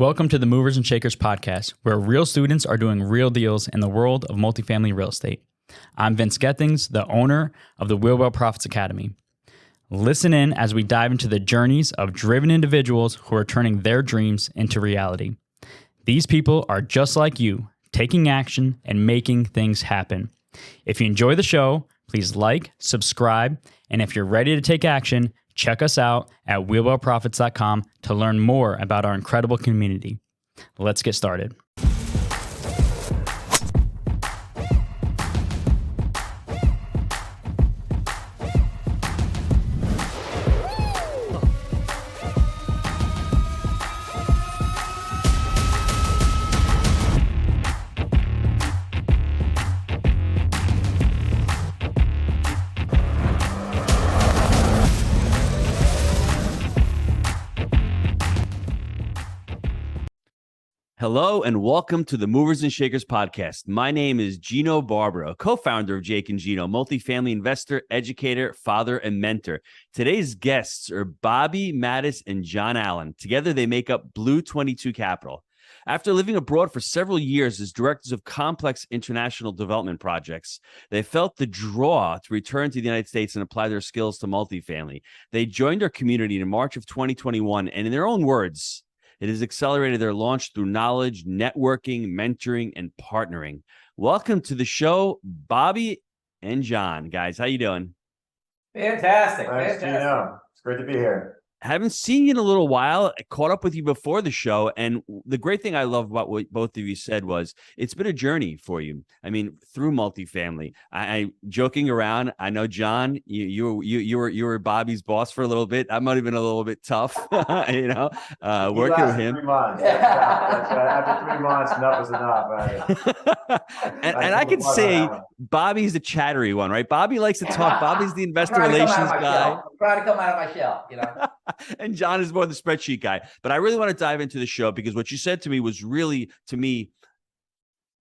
Welcome to the Movers and Shakers podcast, where real students are doing real deals in the world of multifamily real estate. I'm Vince Gethings, the owner of the Wheelwell Profits Academy. Listen in as we dive into the journeys of driven individuals who are turning their dreams into reality. These people are just like you, taking action and making things happen. If you enjoy the show, please like, subscribe, and if you're ready to take action, check us out at wheelwellprofits.com to learn more about our incredible community. Let's get started. Hello and welcome to the Movers and Shakers podcast. My name is Gino Barbaro, co-founder of Jake Gino, multifamily investor, educator, father, and mentor. Today's guests are Bobby, Matus, and John Allen. Together, they make up Blue 22 Capital. After living abroad for several years as directors of complex international development projects, they felt the draw to return to the United States and apply their skills to multifamily. They joined our community in March of 2021, and in their own words, it has accelerated their launch through knowledge, networking, mentoring, and partnering. Welcome to the show, Bobby and John. Guys, how you doing? Fantastic. Thanks, Gino. It's great to be here. Haven't seen you in a little while. I caught up with you before the show. And the great thing I love about what both of you said was it's been a journey for you. I mean, through multifamily. I joking around. I know, John, you were Bobby's boss for a little bit. I might have been a little bit tough, working with him. 3 months. After 3 months, enough was enough. Right? and I could say Bobby's the chattery one, right? Bobby likes to talk. Bobby's the investor relations guy. I'm trying to come out of my shell, And John is more the spreadsheet guy. But I really want to dive into the show because what you said to me was really, to me,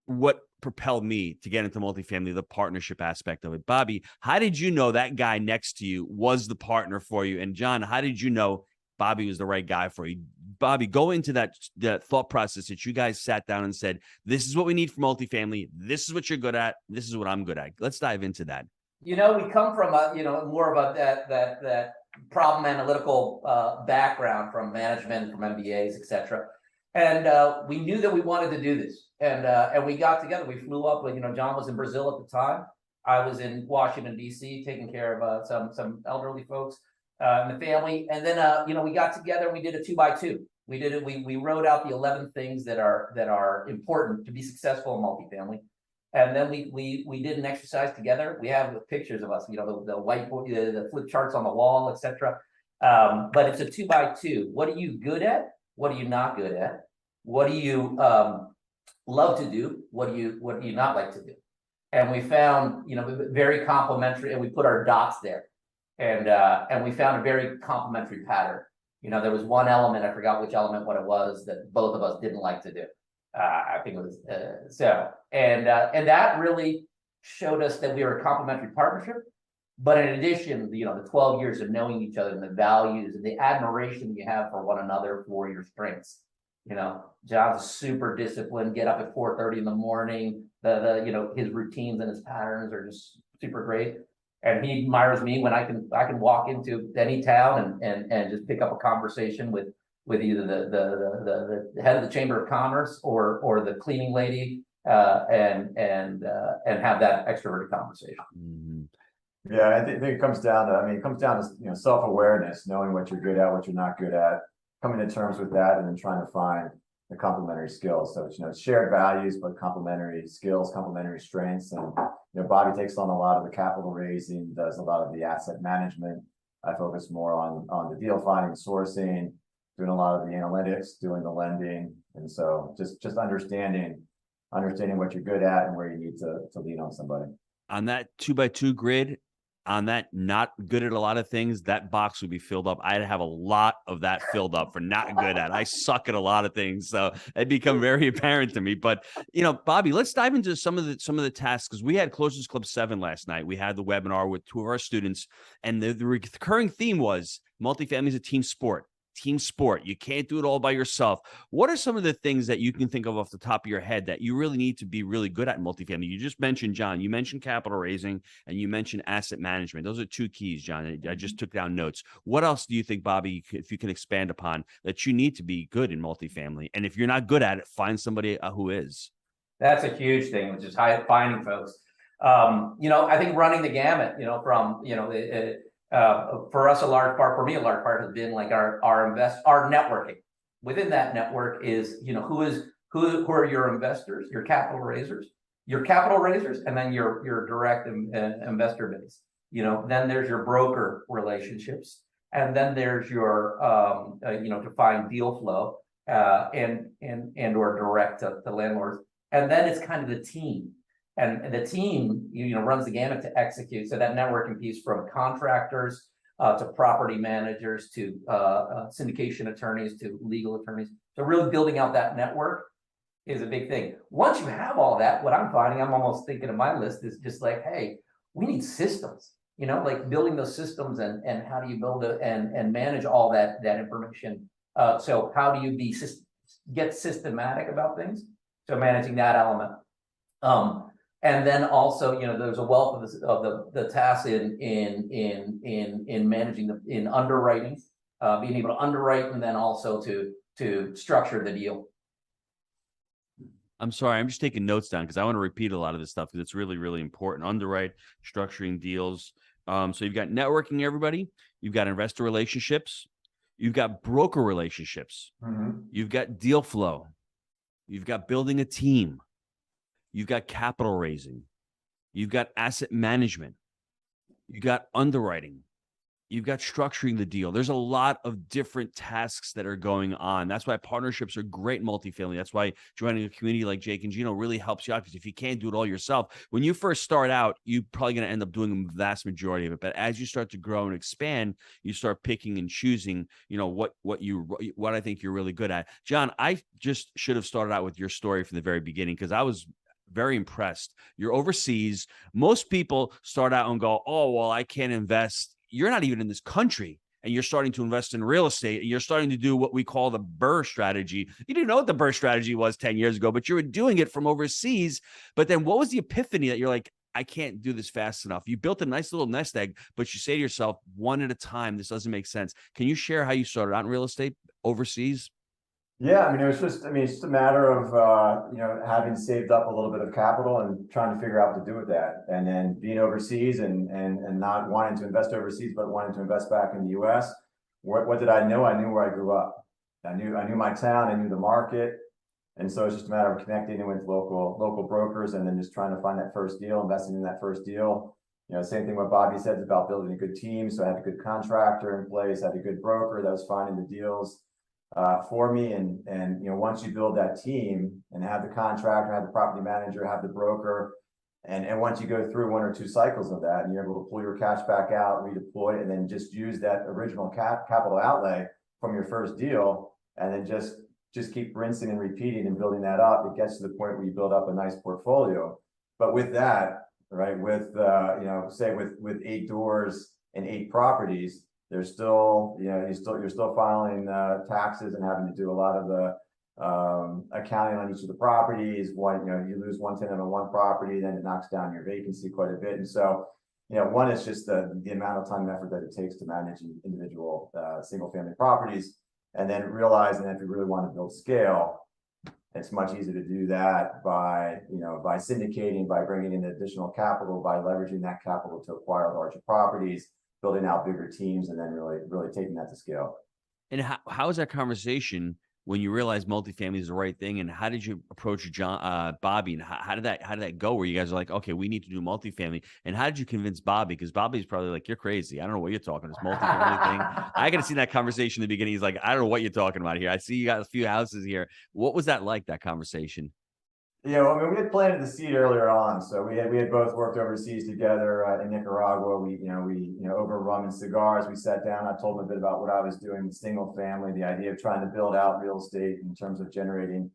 what propelled me to get into multifamily, the partnership aspect of it. Bobby, how did you know that guy next to you was the partner for you? And John, how did you know Bobby was the right guy for you? Bobby, go into that thought process that you guys sat down and said, this is what we need for multifamily. This is what you're good at. This is what I'm good at. Let's dive into that. We come from more of that problem analytical background from management, from MBAs, etc. And we knew that we wanted to do this. And we got together. We flew up. John was in Brazil at the time. I was in Washington, D.C., taking care of some elderly folks in the family. And then we got together and we did a 2x2. We did it. We wrote out the 11 things that are important to be successful in multifamily. And then we did an exercise together. We have pictures of us, the whiteboard, the flip charts on the wall, etc. But it's a 2x2. What are you good at? What are you not good at? What do you love to do? What do you not like to do? And we found, very complementary, and we put our dots there, and we found a very complementary pattern. There was one element, I forgot which element, what it was, that both of us didn't like to do. I think it was and that really showed us that we were a complementary partnership. But in addition, the 12 years of knowing each other and the values and the admiration you have for one another for your strengths. John's super disciplined. Get up at 4:30 in the morning. His routines and his patterns are just super great. And he admires me when I can walk into any town and just pick up a conversation with either the head of the Chamber of Commerce or the cleaning lady, and have that extroverted conversation. Mm-hmm. Yeah, I think it comes down to, self-awareness, knowing what you're good at, what you're not good at, coming to terms with that, and then trying to find the complementary skills. So it's shared values, but complementary skills, complementary strengths. And Bobby takes on a lot of the capital raising, does a lot of the asset management. I focus more on the deal finding, sourcing, doing a lot of the analytics, doing the lending. And so just understanding what you're good at and where you need to lean on somebody. On that 2x2 grid, on that not good at a lot of things, that box would be filled up. I'd have a lot of that filled up for not good at. I suck at a lot of things, so it become very apparent to me. But Bobby, let's dive into some of the tasks, because we had Closers Club 7 last night. We had the webinar with 2 of our students, and the recurring theme was multifamily is a team sport. team sport. You can't do it all by yourself. What are some of the things that you can think of off the top of your head that you really need to be really good at in multifamily? You just mentioned, John, you mentioned capital raising and you mentioned asset management. Those are two keys, John. I just took down notes. What else do you think, Bobby, if you can expand upon that you need to be good in multifamily? And if you're not good at it, find somebody who is. That's a huge thing, which is finding folks. I think running the gamut, from, for us, a large part, for me, a large part has been like our networking. Within that network is, who are your investors, your capital raisers, and then your direct investor base. Then there's your broker relationships, and then there's your, to find deal flow, and or direct to landlords. And then it's kind of the team. And the team, runs the gamut to execute. So that networking piece from contractors to property managers to syndication attorneys to legal attorneys. So really building out that network is a big thing. Once you have all that, what I'm finding, I'm almost thinking of my list is just like, hey, we need systems. Like building those systems and how do you build it and manage all that information. So how do you get systematic about things? So managing that element. And then also, there's a wealth of the tasks in managing in underwriting, being able to underwrite, and then also to structure the deal. I'm sorry, I'm just taking notes down because I want to repeat a lot of this stuff because it's really, really important. Underwrite, structuring deals. So you've got networking, everybody. You've got investor relationships. You've got broker relationships. Mm-hmm. You've got deal flow. You've got building a team. You've got capital raising. You've got asset management. You've got underwriting. You've got structuring the deal. There's a lot of different tasks that are going on. That's why partnerships are great in multifamily. That's why joining a community like Jake and Gino really helps you out, because if you can't do it all yourself, when you first start out, you're probably going to end up doing the vast majority of it. But as you start to grow and expand, you start picking and choosing, what I think you're really good at. John, I just should have started out with your story from the very beginning because I was very impressed. You're overseas. Most people start out and go, oh, well, I can't invest. You're not even in this country and you're starting to invest in real estate. And you're starting to do what we call the BRRRR strategy. You didn't know what the BRRRR strategy was 10 years ago, but you were doing it from overseas. But then what was the epiphany that you're like, I can't do this fast enough? You built a nice little nest egg, but you say to yourself, one at a time, this doesn't make sense. Can you share how you started out in real estate overseas? Yeah, it's just a matter of, having saved up a little bit of capital and trying to figure out what to do with that. And then being overseas and not wanting to invest overseas, but wanting to invest back in the US. What did I know? I knew where I grew up. I knew my town, I knew the market. And so it's just a matter of connecting with local brokers and then just trying to find that first deal, investing in that first deal. Same thing what Bobby said is about building a good team. So I had a good contractor in place, had a good broker that was finding the deals for me. And once you build that team and have the contractor, have the property manager, have the broker, and once you go through one or two cycles of that and you're able to pull your cash back out, redeploy it, and then just use that original capital outlay from your first deal, and then just keep rinsing and repeating and building that up, it gets to the point where you build up a nice portfolio. But with that, right, with say with 8 doors and 8 properties, there's still, you're still filing taxes and having to do a lot of the accounting on each of the properties. You lose one tenant on one property, then it knocks down your vacancy quite a bit. And so, one is just the amount of time and effort that it takes to manage individual single family properties, and then realizing that if you really want to build scale, it's much easier to do that by syndicating, by bringing in additional capital, by leveraging that capital to acquire larger properties, building out bigger teams, and then really taking that to scale. And how is that conversation when you realize multifamily is the right thing? And how did you approach Bobby? And how did that go? Where you guys are like, okay, we need to do multifamily. And how did you convince Bobby? Because Bobby's probably like, you're crazy. I don't know what you're talking. This multifamily thing. I got to see that conversation in the beginning. He's like, I don't know what you're talking about here. I see you got a few houses here. What was that like? That conversation? Yeah, we had planted the seed earlier on. So we had both worked overseas together in Nicaragua. We over rum and cigars, we sat down. I told him a bit about what I was doing with single family, the idea of trying to build out real estate in terms of generating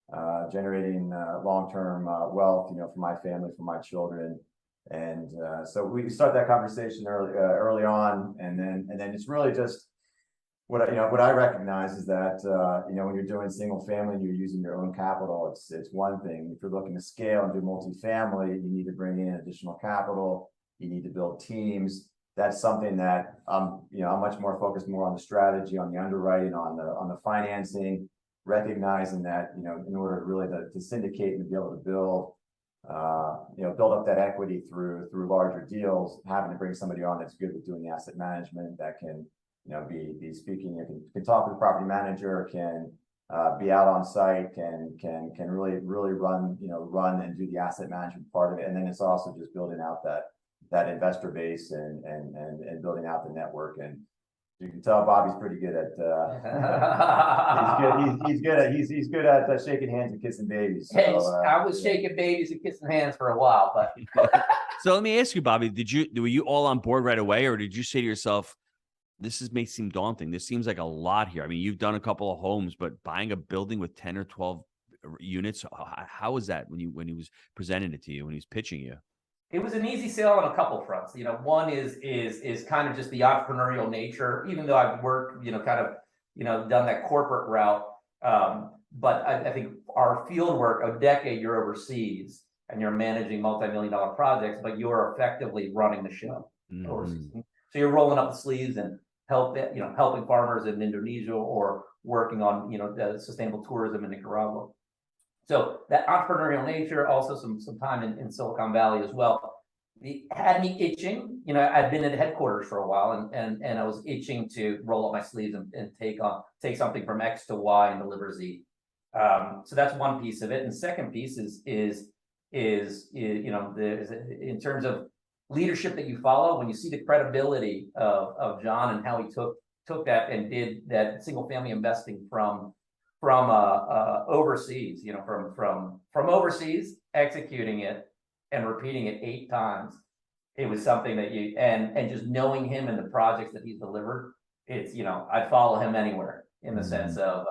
long-term wealth, for my family, for my children. And so we start that conversation early on, and then it's really just what I recognize is that when you're doing single family and you're using your own capital, it's one thing. If you're looking to scale and do multifamily, you need to bring in additional capital. You need to build teams. That's something that I'm much more focused more on the strategy, on the underwriting, on the financing, recognizing that in order really to syndicate and to be able to build up that equity through larger deals, having to bring somebody on that's good with doing the asset management, that can be speaking, can talk with the property manager, can be out on site, can really run and do the asset management part of it. And then it's also just building out that investor base and building out the network. And you can tell Bobby's pretty good at he's good at shaking hands and kissing babies. So, I was shaking babies and kissing hands for a while, but So let me ask you, Bobby, were you all on board right away, or did you say to yourself, may seem daunting. This seems like a lot here. I mean, you've done a couple of homes, but buying a building with 10 or 12 units, how was that when he was presenting it to you, when he was pitching you? it was an easy sale on a couple fronts. One is kind of just the entrepreneurial nature, even though I've worked, done that corporate route. But I think our field work, a decade you're overseas and you're managing multi-million-dollar projects, but you're effectively running the show overseas. So you're rolling up the sleeves and helping farmers in Indonesia or working on, the sustainable tourism in Nicaragua. So that entrepreneurial nature, also some time in Silicon Valley as well, had me itching. I'd been at headquarters for a while and I was itching to roll up my sleeves and take something from X to Y and deliver Z. So that's one piece of it. And the second piece is in terms of leadership that you follow, when you see the credibility of John and how he took that and did that single family investing from overseas, from overseas, executing it and repeating it 8 times. It was something that and just knowing him and the projects that he's delivered, it's, I'd follow him anywhere in the sense of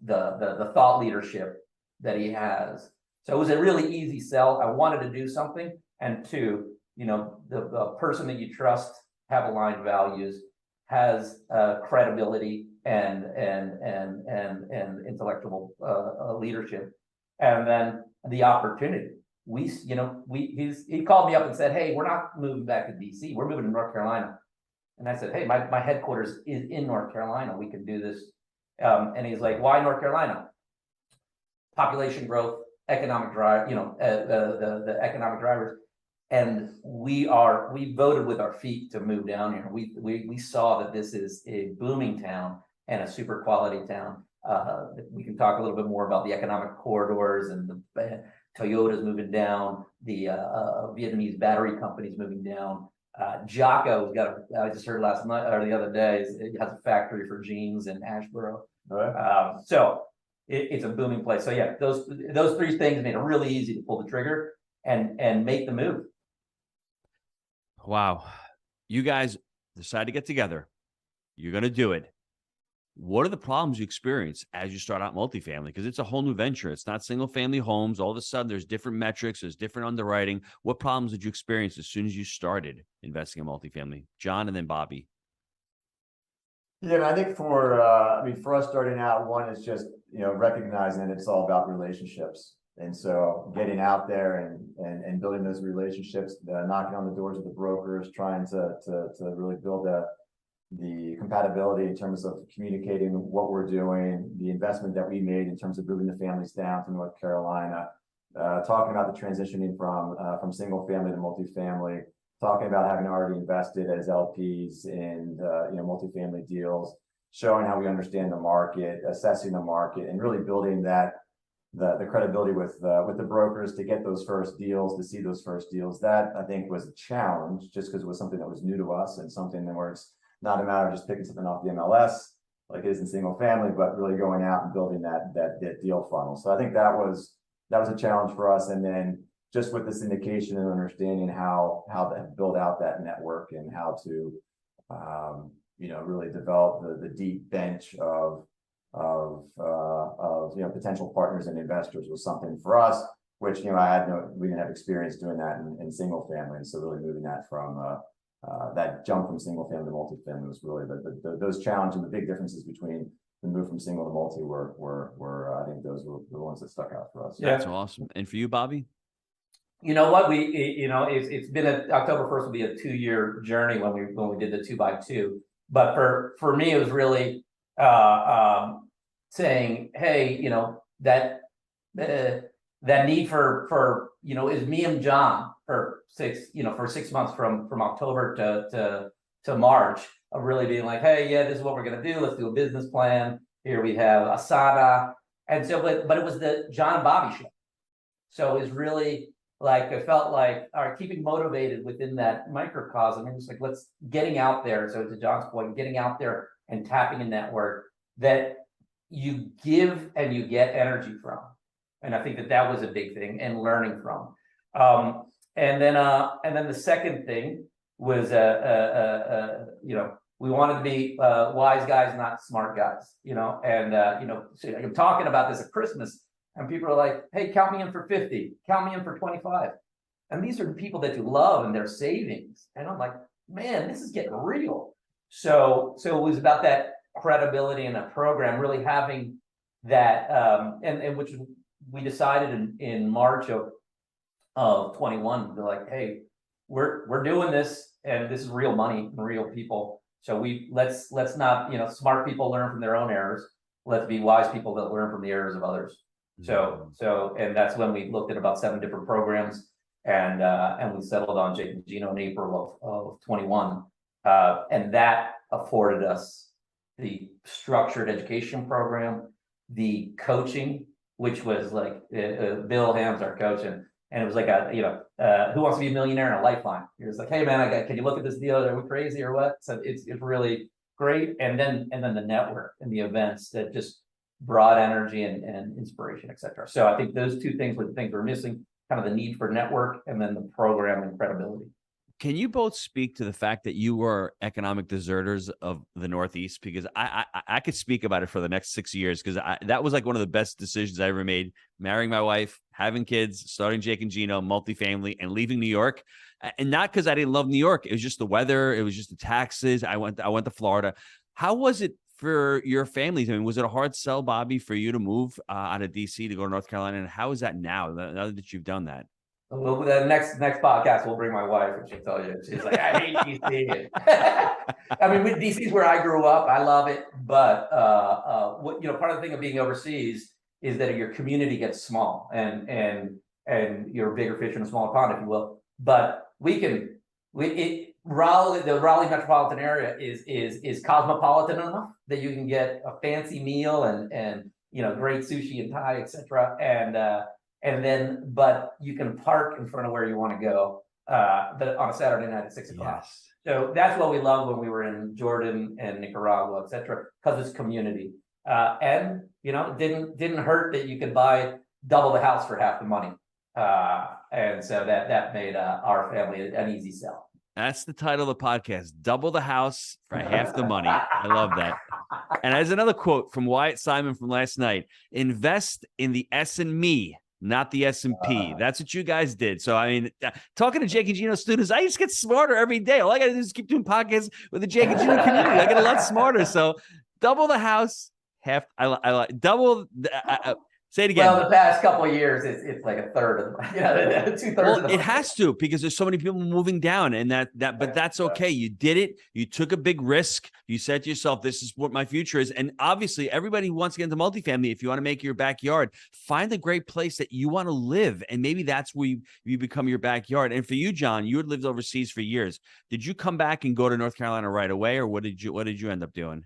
the thought leadership that he has. So it was a really easy sell. I wanted to do something. And 2, the person that you trust, have aligned values, has credibility and intellectual leadership, and then the opportunity. He called me up and said, "Hey, we're not moving back to DC. We're moving to North Carolina." And I said, "Hey, my headquarters is in North Carolina. We can do this." And he's like, "Why North Carolina?" Population growth, economic drive, the economic drivers. And we voted with our feet to move down here. We saw that this is a booming town and a super quality town. We can talk a little bit more about the economic corridors and the Toyota's moving down, the Vietnamese battery companies moving down. Jocko's I just heard last night or the other day, it has a factory for jeans in Asheboro. Right. So it's a booming place. So yeah, those 3 things made it really easy to pull the trigger and make the move. Wow. You guys decide to get together. You're going to do it. What are the problems you experience as you start out multifamily? Because it's a whole new venture. It's not single family homes. All of a sudden, there's different metrics. There's different underwriting. What problems did you experience as soon as you started investing in multifamily? John and then Bobby. Yeah, I think for us starting out, one is just, recognizing that it's all about relationships. And so getting out there and building those relationships, knocking on the doors of the brokers, trying to really build the compatibility in terms of communicating what we're doing, the investment that we made in terms of moving the families down to North Carolina, talking about the transitioning from single family to multifamily, talking about having already invested as LPs in multifamily deals, showing how we understand the market, assessing the market, and really building the credibility with the brokers to get those first deals, to see those first deals. That I think was a challenge, just because it was something that was new to us and something that where it's not a matter of just picking something off the MLS like it is in single family, but really going out and building that deal funnel. So I think that was a challenge for us. And then just with the syndication and understanding how to build out that network and how to really develop the deep bench of potential partners and investors was something for us, which we didn't have experience doing that in single family. And so really moving that from that jump from single family to multifamily was really those challenges and the big differences between the move from single to multi were I think those were the ones that stuck out for us. That's awesome. And for you, Bobby? You know what, it's been October 1st will be a 2-year journey when we did the 2x2. But for me, it was really saying, hey, that need for is me and John for 6 months from October to March of really being like, hey, yeah, this is what we're gonna do. Let's do a business plan. Here we have Asada, and so but it was the John and Bobby show. So it was really like I felt like keeping motivated within that microcosm. It was like getting out there. So to John's point, getting out there and tapping a network that you give and you get energy from. And I think that was a big thing, and learning from. And then the second thing was we wanted to be wise guys, not smart guys. So I'm talking about this at Christmas, and people are like, "Hey, count me in for 50, count me in for 25," and these are the people that you love and their savings. And I'm like, man, this is getting real. So it was about that credibility in a program, really having that, and which we decided in March of 21, to like, hey, we're doing this, and this is real money and real people. So let's not, smart people learn from their own errors. Let's be wise people that learn from the errors of others. So and that's when we looked at about 7 different programs, and we settled on Jake Gino in April of 21, and that afforded us the structured education program, the coaching, which was like Bill Ham's our coach, and it was like who wants to be a millionaire in a lifeline? He was like, hey man, can you look at this deal? Are we crazy or what? So it's really great. And then the network and the events that just brought energy and inspiration, etc. So I think those 2 things were the things we're missing, kind of the need for network and then the program and credibility. Can you both speak to the fact that you were economic deserters of the Northeast? Because I could speak about it for the next 6 years, because that was like one of the best decisions I ever made. Marrying my wife, having kids, starting Jake and Gino, multifamily, and leaving New York. And not because I didn't love New York. It was just the weather. It was just the taxes. I went to Florida. How was it for your families? I mean, was it a hard sell, Bobby, for you to move out of DC to go to North Carolina? And how is that now that you've done that? Well, the next podcast, we'll bring my wife, and she'll tell you. She's like, I hate DC. I mean, DC is where I grew up. I love it, but part of the thing of being overseas is that your community gets small, and you're a bigger fish in a smaller pond, if you will. But the Raleigh metropolitan area is cosmopolitan enough that you can get a fancy meal and great sushi and Thai, etc. But you can park in front of where you want to go on a Saturday night at 6 o'clock. Yes. So that's what we loved when we were in Jordan and Nicaragua, etc., because it's community. And it didn't hurt that you could buy double the house for half the money. And so that made our family an easy sell. That's the title of the podcast: Double the House for Half the Money. I love that. And as another quote from Wyatt Simon from last night: invest in the S and me, not the S&P. That's what you guys did. So, I mean, talking to Jake and Gino students, I just get smarter every day. All I got to do is keep doing podcasts with the Jake and Gino community. I get a lot smarter. So, double the house, half. I like double. Say it again. Well, the past couple of years, it's like a third of 2/3. Well, it has to, because there's so many people moving down, and but that's okay. You did it. You took a big risk. You said to yourself, "This is what my future is." And obviously, everybody who wants to get into multifamily, if you want to make your backyard, find a great place that you want to live, and maybe that's where you become your backyard. And for you, John, you had lived overseas for years. Did you come back and go to North Carolina right away, or what did you end up doing?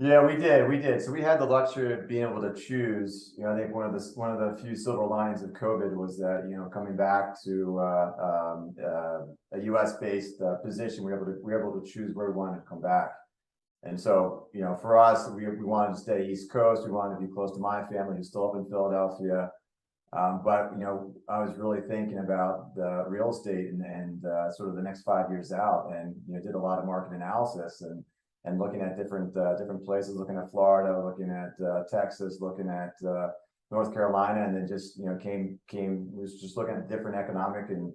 Yeah, we did. So we had the luxury of being able to choose. I think one of the few silver linings of COVID was that, coming back to a U.S.-based position, we were able to choose where we wanted to come back. And so, for us, we wanted to stay East Coast. We wanted to be close to my family, who's still up in Philadelphia. But I was really thinking about the real estate and sort of the next 5 years out, and did a lot of market analysis and looking at different places, looking at Florida, looking at Texas, looking at North Carolina, and then just was just looking at different economic and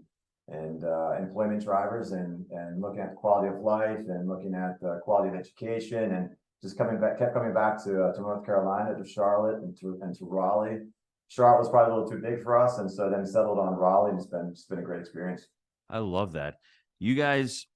and employment drivers, and looking at the quality of life and looking at the quality of education, and just kept coming back to North Carolina, to Charlotte, and to Raleigh. Charlotte was probably a little too big for us, and so then settled on Raleigh, and it's been a great experience. I love that. You guys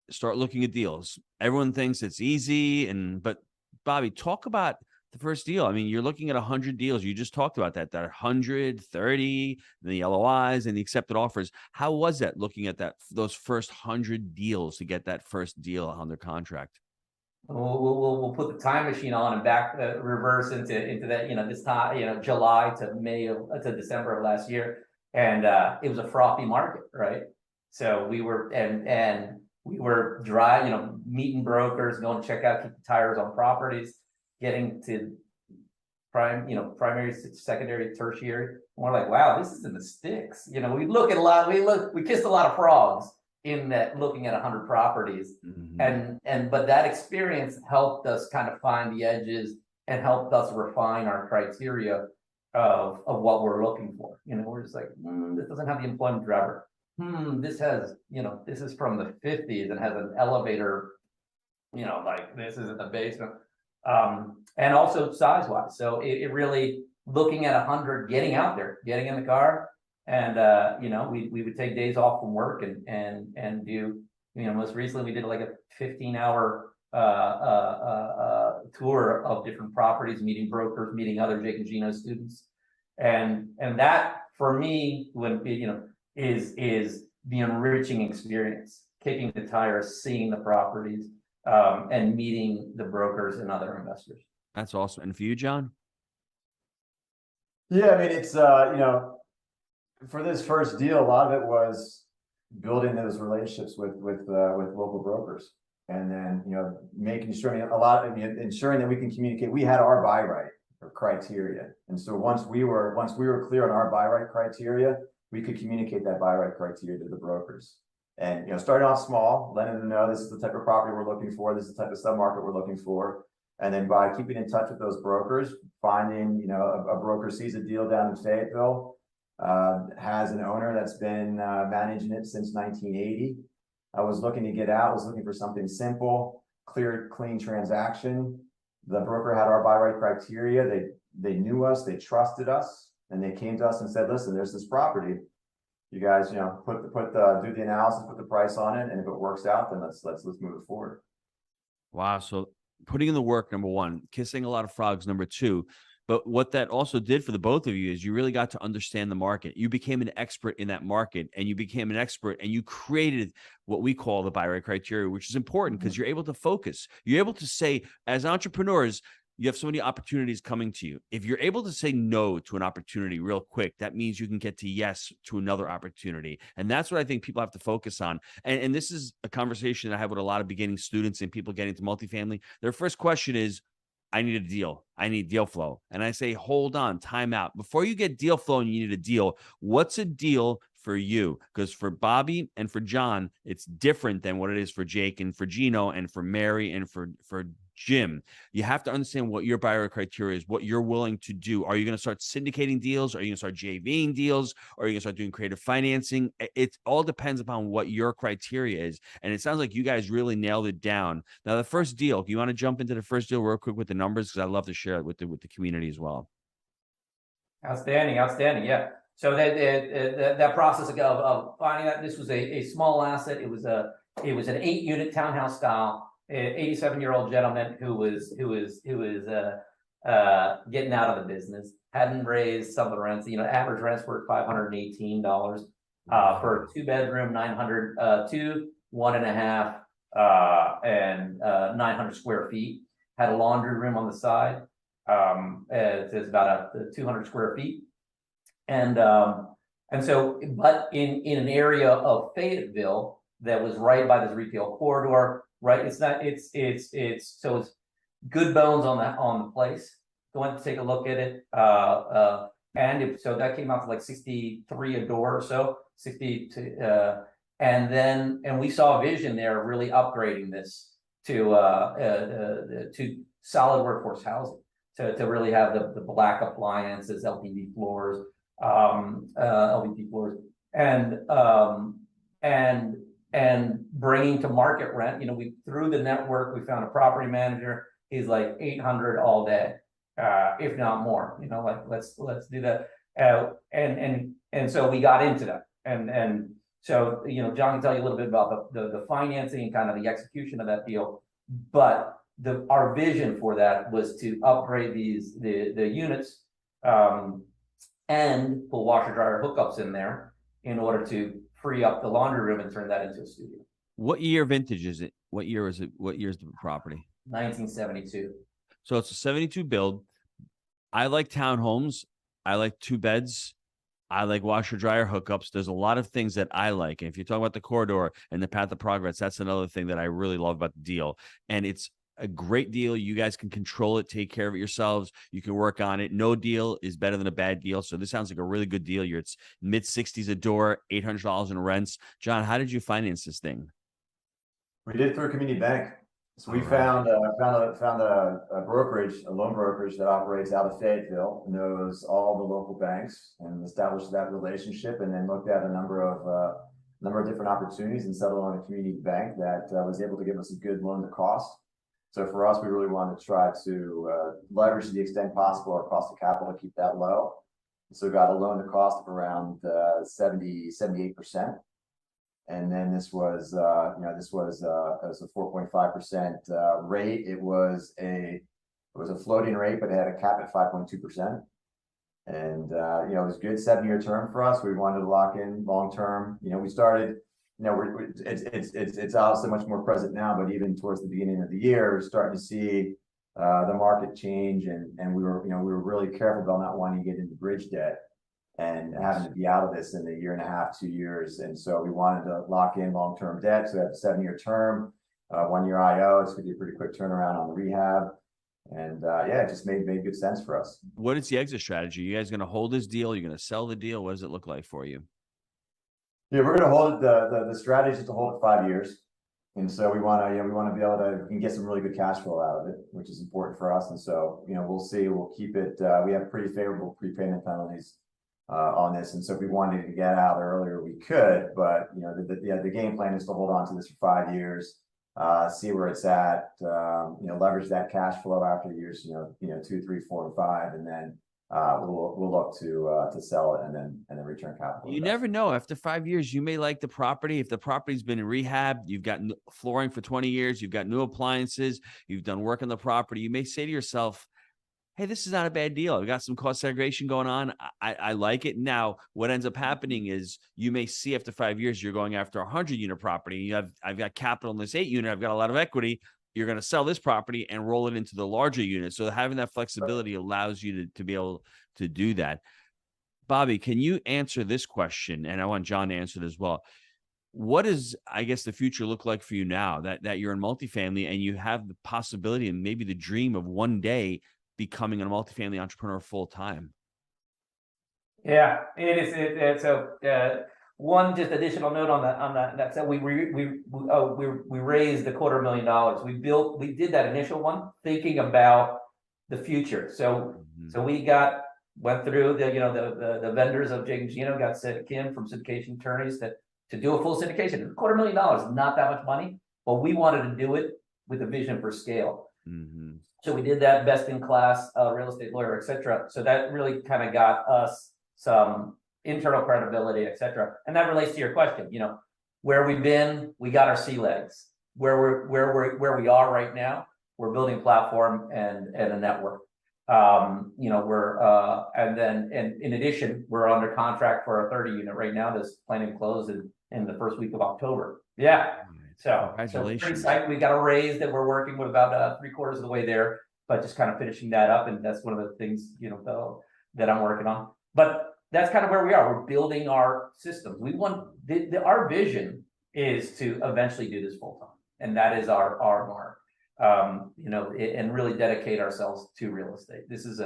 start looking at deals. Everyone thinks it's easy, but Bobby, talk about the first deal. I mean, you're looking at 100 deals. You just talked about that 130, the LOIs and the accepted offers. How was that, looking at those first 100 deals to get that first deal under contract? We'll put the time machine on and back reverse into that, this time, July to December of last year, and it was a frothy market, right? So we were and we were dry, meeting brokers, going to check out, keep the tires on properties, getting to primary, secondary, tertiary. And we're like, wow, this is in the sticks. We look at we kissed a lot of frogs in that, looking at 100 properties. Mm-hmm. But that experience helped us kind of find the edges and helped us refine our criteria of what we're looking for. We're just like, this doesn't have the employment driver. This has, this is from the 50s and has an elevator, like this is in the basement. And also size wise. So it really, looking at 100, getting out there, getting in the car, and we would take days off from work and do, most recently we did like a 15-hour tour of different properties, meeting brokers, meeting other Jake Gino students, and that for me is the enriching experience, kicking the tires, seeing the properties, and meeting the brokers and other investors. That's awesome. And for you, John? Yeah, I mean, it's for this first deal, a lot of it was building those relationships with local brokers, and then making sure ensuring that we can communicate. We had our buy right criteria, and so once we were clear on our buy right criteria, we could communicate that buy right criteria to the brokers. And starting off small, letting them know this is the type of property we're looking for, this is the type of submarket we're looking for, and then by keeping in touch with those brokers, finding a broker sees a deal down in Fayetteville, has an owner that's been managing it since 1980. I was looking to get out, was looking for something simple, clear, clean transaction. The broker had our buy right criteria. They knew us, they trusted us, and they came to us and said, listen, there's this property. You guys, do the analysis, put the price on it, and if it works out, then let's move it forward. Wow. So putting in the work, number one, kissing a lot of frogs, number two. But what that also did for the both of you is you really got to understand the market. You became an expert in that market, and you became an expert, and you created what we call the buy right criteria, which is important because you're able to focus. You're able to say, as entrepreneurs, you have so many opportunities coming to you. If you're able to say no to an opportunity real quick, that means you can get to yes to another opportunity. And that's what I think people have to focus on. And this is a conversation I have with a lot of beginning students and people getting to multifamily. Their first question is, I need a deal. I need deal flow. And I say, hold on, time out. Before you get deal flow and you need a deal, what's a deal for you? Because for Bobby and for John, it's different than what it is for Jake and for Gino and for Mary and for Jim. You have to understand what your buyer criteria is, what you're willing to do. Are you going to start syndicating deals? Are you going to start JVing deals? Or are you going to start doing creative financing? It all depends upon what your criteria is. And it sounds like you guys really nailed it down. Now, the first deal, do you want to jump into the first deal real quick with the numbers? Because I'd love to share it with the community as well. Outstanding. Yeah. So that process of finding that this was a small asset. It was an 8-unit townhouse style. 87-year-old gentleman who was getting out of the business, hadn't raised some of the rents. Average rents were $518 for a 2-bedroom, 1.5, and 900 square feet. Had a laundry room on the side. It's about 200 square feet, and so, but in an area of Fayetteville that was right by this retail corridor. Right, it's good bones on the place. Going to take a look at it, so that came out to like 63 a door or so, 60 to, and we saw a vision there, really upgrading this to solid workforce housing, to really have the black appliances, LVP floors, and bringing to market rent. You know, we through the network, we found a property manager. He's like 800 all day, if not more. You know, like let's do that. And so we got into that, and so you know, John can tell you a little bit about the financing and kind of the execution of that deal, but our vision for that was to upgrade the units, and put washer dryer hookups in there in order to free up the laundry room and turn that into a studio. What year vintage is it? What year is it? What year is the property? 1972. So it's a 72 build. I like townhomes. I like 2 beds. I like washer dryer hookups. There's a lot of things that I like. And if you talk about the corridor and the path of progress, that's another thing that I really love about the deal. And it's a great deal. You guys can control it, take care of it yourselves. You can work on it. No deal is better than a bad deal. So this sounds like a really good deal. It's mid-60s a door, $800 in rents. John, how did you finance this thing? We did it through a community bank. So we found a brokerage, a loan brokerage that operates out of Fayetteville, knows all the local banks, and established that relationship, and then looked at a number of different opportunities and settled on a community bank that was able to give us a good loan to cost. So for us, we really wanted to try to leverage to the extent possible our cost of capital to keep that low. So we got a loan to cost of around 78%. And then this was, a 4.5% rate. It was a floating rate, but it had a cap at 5.2%. And, it was good 7-year term for us. We wanted to lock in long-term. We started, it's obviously much more present now, but even towards the beginning of the year, we're starting to see the market change. And we were really careful about not wanting to get into bridge debt and having to be out of this in a year and a half, 2 years. And so we wanted to lock in long-term debt. So we have a 7-year term, 1-year IO. It's going to be a pretty quick turnaround on the rehab. And it just made good sense for us. What is the exit strategy? You guys going to hold this deal? You're going to sell the deal? What does it look like for you? Yeah, we're going to hold it. The strategy is to hold it 5 years. And so we want to be able to get some really good cash flow out of it, which is important for us. And so, we'll see, we'll keep it. We have pretty favorable prepayment penalties on this, and so if we wanted to get out earlier, we could. But the game plan is to hold on to this for 5 years, see where it's at, leverage that cash flow after years, 2, 3, 4, and 5, and then we'll look to sell it and then return capital. You never know. After 5 years, you may like the property. If the property's been in rehab, you've got flooring for 20 years, you've got new appliances, you've done work on the property. You may say to yourself, hey, this is not a bad deal. We got some cost segregation going on. I like it. Now, what ends up happening is you may see after 5 years, you're going after a 100-unit property. I've got capital in this 8-unit. I've got a lot of equity. You're going to sell this property and roll it into the larger unit. So having that flexibility allows you to be able to do that. Bobby, can you answer this question? And I want John to answer it as well. What does, I guess, the future look like for you now that you're in multifamily and you have the possibility and maybe the dream of one day becoming a multifamily entrepreneur full time? Yeah, it is. So one just additional note on that. So we raised $250,000. We did that initial one thinking about the future. So we went through the vendors of Jake Gino, got Kim from syndication attorneys to do a full syndication. $250,000, not that much money, but we wanted to do it with a vision for scale. Mm-hmm. So we did that, best in class real estate lawyer, et cetera. So that really kind of got us some internal credibility, et cetera. And that relates to your question, where we've been, we got our sea legs. Where we are right now, we're building a platform and a network. And in addition, we're under contract for a 30-unit right now that's planning to close in the first week of October. Yeah. So congratulations. We got a raise that we're working with about 3/4 of the way there, but just kind of finishing that up. And that's one of the things, that I'm working on. But that's kind of where we are. We're building our systems. We want our vision is to eventually do this full time. And that is our mark, and really dedicate ourselves to real estate. This is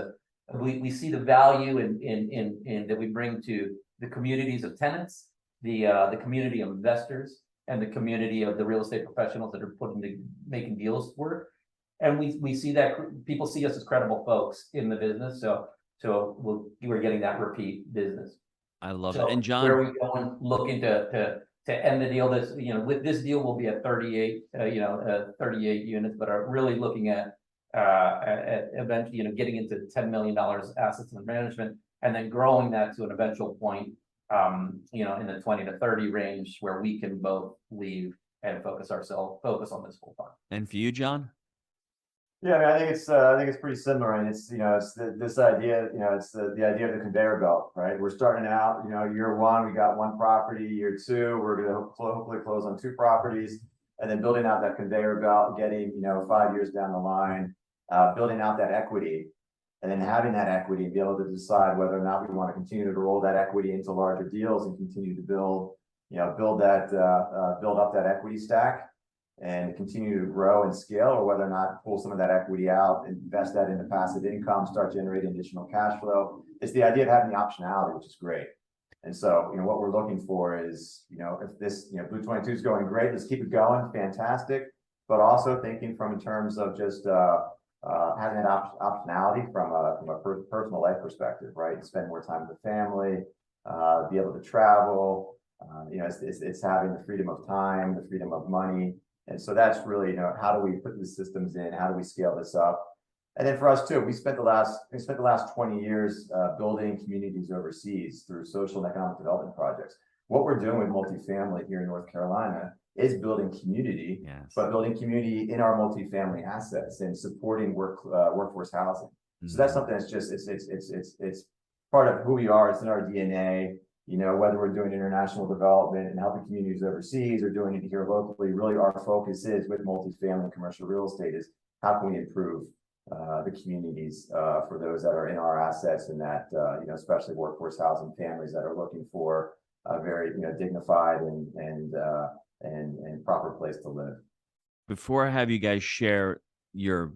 we see the value in that we bring to the communities of tenants, the community of investors, and the community of the real estate professionals that are making deals work. And we see that people see us as credible folks in the business. So we're getting that repeat business. I love it. So And John, where are we going, looking to end the deal? This, with this deal will be at 38, 38 units, but are really looking at eventually, getting into $10 million assets under management, and then growing that to an eventual point, in the 20 to 30 range, where we can both leave and focus on this full time. and for you, John? Yeah, I mean, I think it's pretty similar, and it's this idea, it's the idea of the conveyor belt, right? We're starting out, year one, we got one property. Year two, we're going to hopefully close on 2 properties, and then building out that conveyor belt, getting 5 years down the line, building out that equity, and then having that equity and be able to decide whether or not we want to continue to roll that equity into larger deals and continue to build up that equity stack and continue to grow and scale, or whether or not pull some of that equity out and invest that into passive income, start generating additional cash flow. It's the idea of having the optionality, which is great. And so, what we're looking for is, if this, Blue 22 is going great, let's keep it going, fantastic. But also thinking in terms of just having that optionality from a personal life perspective, right? Spend more time with the family, be able to travel. It's having the freedom of time, the freedom of money. And so that's really, how do we put the systems in? How do we scale this up? And then for us too, we spent the last 20 years building communities overseas through social and economic development projects. What we're doing with multifamily here in North Carolina is building community, Yes. but building community in our multifamily assets and supporting workforce housing. So that's something that's just it's part of who we are. It's in our DNA. Whether we're doing international development and helping communities overseas or doing it here locally, really our focus is with multifamily and commercial real estate is how can we improve the communities for those that are in our assets, and that especially workforce housing families that are looking for a very dignified and proper place to live. Before I have you guys share your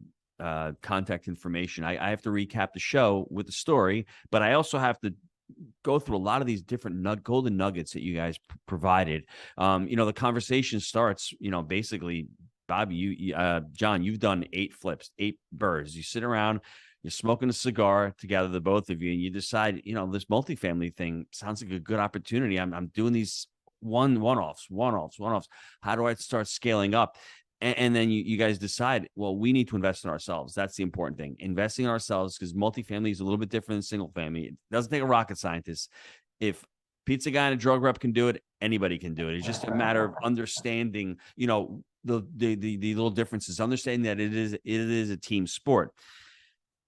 contact information, I have to recap the show with the story, but I also have to go through a lot of these different golden nuggets that you guys provided. The conversation starts, basically, Bobby, John, you've done 8 flips, 8 BRRRRs. You sit around, you're smoking a cigar together, the both of you, and you decide, this multifamily thing sounds like a good opportunity. I'm doing these one-offs. How do I start scaling up? And then you guys decide, well, we need to invest in ourselves. That's the important thing. Investing in ourselves, because multifamily is a little bit different than single family. It doesn't take a rocket scientist. If pizza guy and a drug rep can do it, anybody can do it. It's just a matter of understanding, the little differences, understanding that it is a team sport.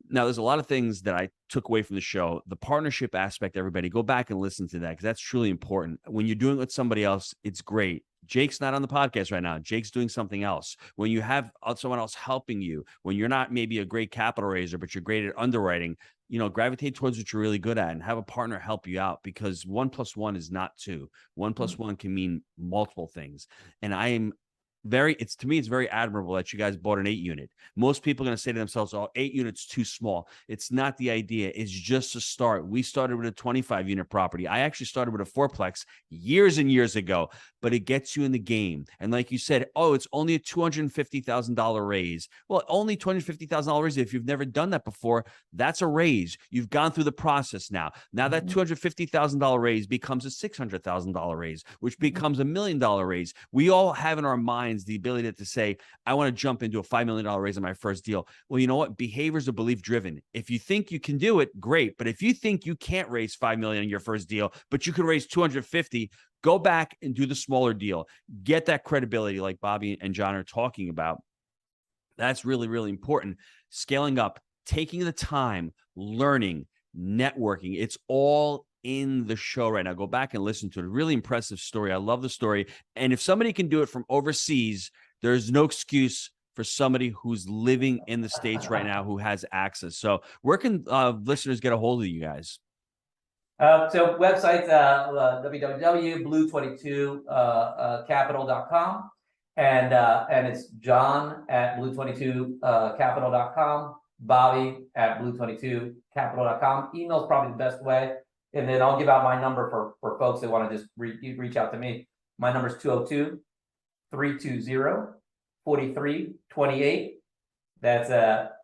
Now, there's a lot of things that I took away from the show. The partnership aspect, everybody, go back and listen to that, because that's truly important. When you're doing it with somebody else, it's great. Jake's not on the podcast right now. Jake's doing something else. When you have someone else helping you, when you're not maybe a great capital raiser, but you're great at underwriting, gravitate towards what you're really good at and have a partner help you out, because 1 + 1 is not 2. 1 + 1 can mean multiple things. And to me, it's very admirable that you guys bought an 8 unit. Most people are going to say to themselves, oh, 8 units too small. It's not the idea. It's just a start. We started with a 25 unit property. I actually started with a 4-plex years and years ago, but it gets you in the game. And like you said, oh, it's only a $250,000 raise. Well, only $250,000 raise. If you've never done that before, that's a raise. You've gone through the process now. Now that $250,000 raise becomes a $600,000 raise, which becomes a $1 million raise. We all have in our minds the ability to say, I want to jump into a $5 million raise on my first deal. Well, you know what? Behaviors are belief driven. If you think you can do it, great. But if you think you can't raise $5 million in your first deal, but you can raise 250, go back and do the smaller deal. Get that credibility like Bobby and John are talking about. That's really, really important. Scaling up, taking the time, learning, networking. It's all in the show right now. Go back and listen to it. Really impressive story. I love the story. And if somebody can do it from overseas, there's no excuse for somebody who's living in the States right now who has access. So where can listeners get a hold of you guys? So website's www.blue22capital.com, and it's John at blue22capital.com, Bobby at blue22capital.com. Email's probably the best way. And then I'll give out my number for folks that want to just reach out to me. My number is 202-320-4328. That's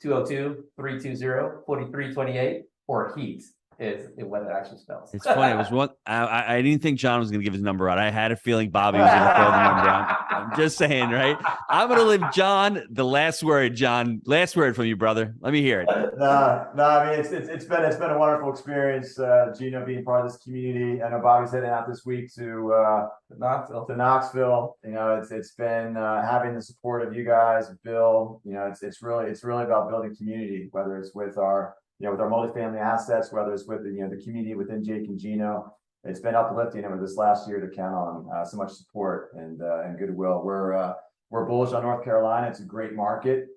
202-320-4328 for HEAT. is what it actually spells. It's funny. It was one. I didn't think John was going to give his number out. I had a feeling Bobby was going to throw the number out. I'm just saying, right? I'm going to leave John the last word. John, last word from you, brother. Let me hear it. No. I mean, it's been a wonderful experience. Gino being part of this community. I know Bobby's heading out this week to Knoxville. You know, it's been having the support of you guys, Bill. You know, it's really about building community, whether it's with our with our multifamily assets, whether it's with the community within Jake and Gino. It's been uplifting over this last year to count on so much support and goodwill. We're bullish on North Carolina. It's a great market,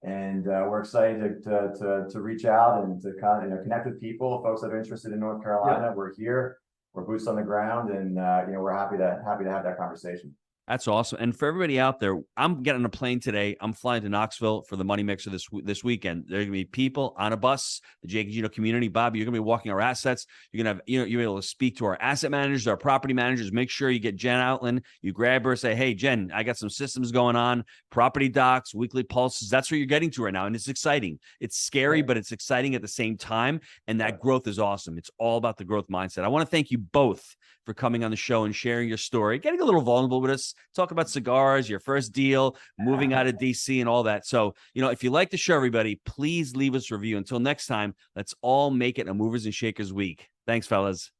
and we're excited to reach out and to kind of connect with people, folks that are interested in North Carolina. Yeah. We're here, we're boots on the ground, and we're happy to have that conversation. That's awesome. And for everybody out there, I'm getting on a plane today. I'm flying to Knoxville for the Money Mixer this weekend. There are going to be people on a bus, the Jake and Gino community. Bobby, you're going to be walking our assets. You're going to have, you're able to speak to our asset managers, our property managers. Make sure you get Jen Outland. You grab her, say, hey, Jen, I got some systems going on, property docs, weekly pulses. That's where you're getting to right now. And it's exciting. It's scary, but it's exciting at the same time. And that growth is awesome. It's all about the growth mindset. I want to thank you both for coming on the show and sharing your story, getting a little vulnerable with us, talk about cigars, your first deal, moving out of DC and all that. So, if you like the show, everybody, please leave us a review. Until next time, let's all make it a Movers and Shakers week. Thanks, fellas.